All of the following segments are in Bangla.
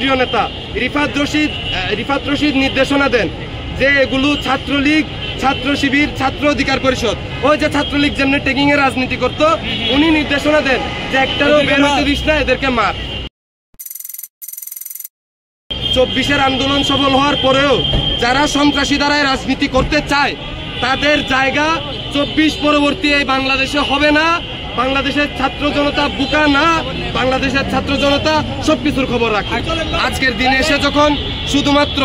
কেন্দ্রীয় নেতা রিফাত রশিদ নির্দেশনা দেন যে এগুলো ছাত্রলীগ, ছাত্র শিবির, ছাত্র অধিকার পরিষদ, ওই যে ছাত্রলীগ যেমনি ট্যাগিং এর রাজনীতি করতো, উনি নির্দেশনা দেন যে একটারও বের হতে দিস না, এদেরকে মার। 24-এর আন্দোলন সফল হওয়ার পরেও যারা সন্ত্রাসী দ্বারায় রাজনীতি করতে চায় তাদের জায়গা 24 পরবর্তী এই বাংলাদেশে হবে না। বাংলাদেশের ছাত্র জনতা বুকা না, বাংলাদেশের ছাত্র জনতা সবকিছুর খবর রাখে। আজকের দিনে এসে যখন শুধুমাত্র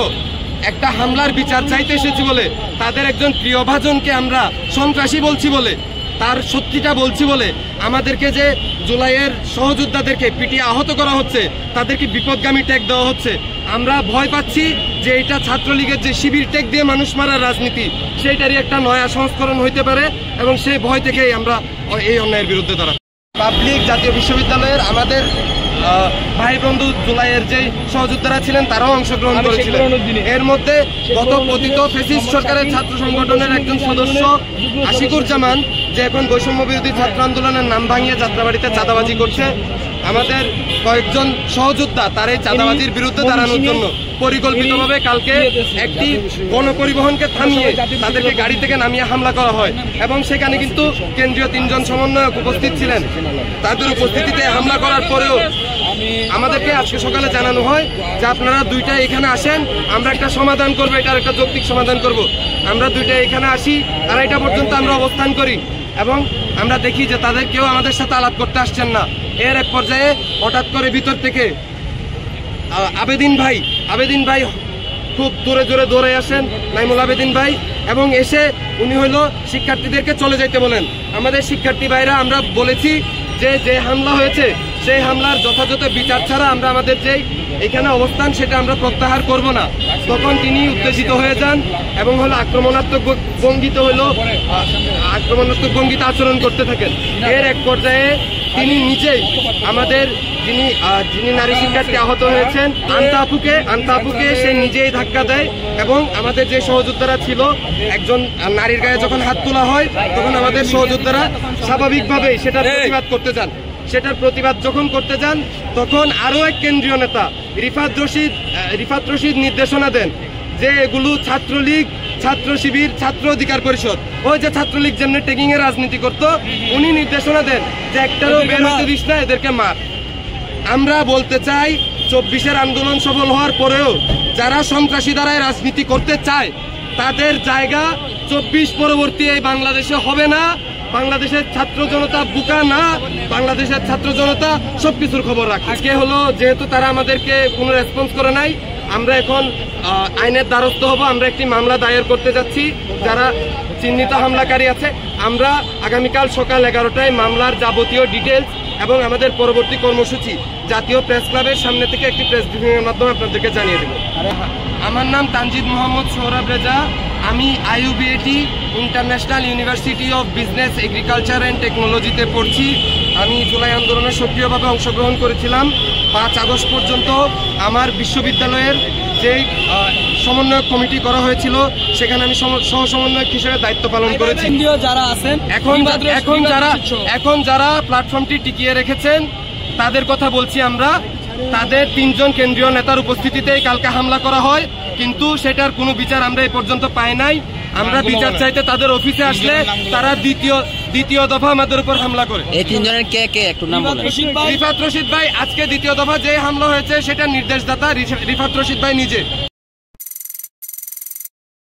একটা হামলার বিচার চাইতে এসেছি বলে, তাদের একজন প্রিয়ভাজনকে আমরা সন্ত্রাসী বলছি বলে, তার সত্যিটা বলছি বলে আমাদেরকে যে জুলাইয়ের সহযোদ্ধাদেরকে পিটিয়ে আহত করা হচ্ছে, তাদেরকে বিপদগামী ট্যাগ দেওয়া হচ্ছে, আমরা ভয় পাচ্ছি যে এটা ছাত্রলীগের যে শিবির ট্যাগ দিয়ে মানুষ মারার রাজনীতি, সেইটারই একটা নয়া সংস্করণ হইতে পারে এবং সেই ভয় থেকেই আমরা এই অন্যায়ের বিরুদ্ধে দাঁড়াচ্ছি। পাবলিক জাতীয় বিশ্ববিদ্যালয়ের আমাদের ভাই বন্ধু জুলাইয়ের যে সহযোদ্ধারা ছিলেন তারাও অংশগ্রহণ করেছিলেন। এর মধ্যে গত পতিত ফ্যাসিস্ট সরকারের ছাত্র সংগঠনের একজন সদস্য আশিকুজ্জামান, যে এখন বৈষম্য বিরোধী ছাত্র আন্দোলনের নাম ভাঙিয়ে যাত্রাবাড়িতে চাঁদাবাজি করছে, আমাদের কয়েকজন সহযোদ্ধা তার এই চাঁদাবাজির বিরুদ্ধে দাঁড়ানোর জন্য পরিকল্পিতভাবে কালকে একটি গণপরিবহনকে থামিয়ে তাদেরকে গাড়ি থেকে নামিয়ে হামলা করা হয় এবং সেখানে কিন্তু কেন্দ্রীয় 3 জন সমন্বয়ক উপস্থিত ছিলেন। তাদের উপস্থিতিতে হামলা করার পরেও আমাদেরকে আজকে সকালে জানানো হয় যে আপনারা 2টা এখানে আসেন, আমরা একটা সমাধান করবো, এটার একটা যৌক্তিক সমাধান করব। আমরা 2টা এখানে আসি, 2:30 পর্যন্ত আমরা অবস্থান করি এবং আমরা দেখি যে তাদের কেউ আমাদের সাথে আলাপ করতে আসছেন না। এর এক পর্যায়ে হঠাৎ করে ভিতর থেকে আবেদিন ভাই খুব জোরে জোরে দৌড়ে আসেন, নাইমুল আবেদিন ভাই, এবং এসে উনি হইলো শিক্ষার্থীদেরকে চলে যাইতে বলেন। আমাদের শিক্ষার্থী ভাইরা আমরা বলেছি যে হামলা হয়েছে সেই হামলার যথাযথ বিচার ছাড়া আমরা আমাদের যে এখানে অবস্থান সেটা আমরা প্রত্যাহার করব না। তখন তিনি উত্তেজিত হয়ে যান এবং হলো আক্রমণাত্মক ভঙ্গিতে আচরণ করতে থাকেন। এর এক পর্যায়ে তিনি নিজেই আমাদের যিনি নারী শিক্ষার্থী আহত হয়েছেন আন্তা আপুকে সে নিজেই ধাক্কা দেয় এবং আমাদের যে সহযোদ্ধারা ছিল, একজন নারীর গায়ে যখন হাত তোলা হয় তখন আমাদের সহযোদ্ধারা স্বাভাবিকভাবেই সেটার প্রতিবাদ যখন করতে যান তখন আরো এক কেন্দ্রীয় নেতা রিফাত রশিদ নির্দেশনা দেন যে এগুলো ছাত্রলীগ, ছাত্র শিবির, ছাত্র অধিকার পরিষদ, ওই যে ছাত্রলীগ যেমনি ট্যাগিং এর রাজনীতি করতো, উনি নির্দেশনা দেন যে একটারও বের হতে দিস না, এদেরকে মার। আমরা বলতে চাই 24-এর আন্দোলন সফল হওয়ার পরেও যারা সন্ত্রাসী দ্বারায় রাজনীতি করতে চায় তাদের জায়গা 24 পরবর্তী এই বাংলাদেশে হবে না। বাংলাদেশের ছাত্র জনতা বুকা না, বাংলাদেশের ছাত্র জনতা সবকিছুর খবর রাখে। আজকে হলো যেহেতু তারা আমাদেরকে কোনো রেসপন্স করে নাই, আমরা এখন আইনের দ্বারস্থ হব। আমরা একটি মামলা দায়ের করতে যাচ্ছি যারা চিহ্নিত হামলাকারী আছে। আমরা আগামীকাল সকাল 11টায় মামলার যাবতীয় ডিটেলস এবং আমাদের পরবর্তী কর্মসূচি জাতীয় প্রেস ক্লাবের সামনে থেকে একটি প্রেস ব্রিফিং এর মাধ্যমে আপনাদেরকে জানিয়ে দেব। আমার নাম তানজিদ মোহাম্মদ সোহরাব রেজা। আমি IUBAT international university of business, agriculture and টেকনোলজিতে পড়ছি। আমি জুলাই আন্দোলনে সক্রিয়ভাবে অংশগ্রহণ করেছিলাম। 5 আগস্ট পর্যন্ত আমার বিশ্ববিদ্যালয়ের যে সমন্বয়ক কমিটি করা হয়েছিল সেখানে আমি সহ সমন্বয়ক হিসেবে দায়িত্ব পালন করেছি। যারা আছেন এখন যারা প্ল্যাটফর্মটি টিকিয়ে রেখেছেন তাদের কথা বলছি আমরা। তাদের 3 জন কেন্দ্রীয় নেতার উপস্থিতিতেই কালকে হামলা করা হয়, কিন্তু সেটার কোনো বিচার আমরা এই পর্যন্ত পাই নাই। আমরা বিচার চাইতে তাদের অফিসে আসলে তারা দ্বিতীয় দফা আমাদের উপর হামলা করে। এই 3 জনের কে একটু নাম বলেন। রিফাত রশিদ ভাই, আজকে দ্বিতীয় দফা যে হামলা হয়েছে সেটা নির্দেশদাতা রিফাত রশিদ ভাই নিজে।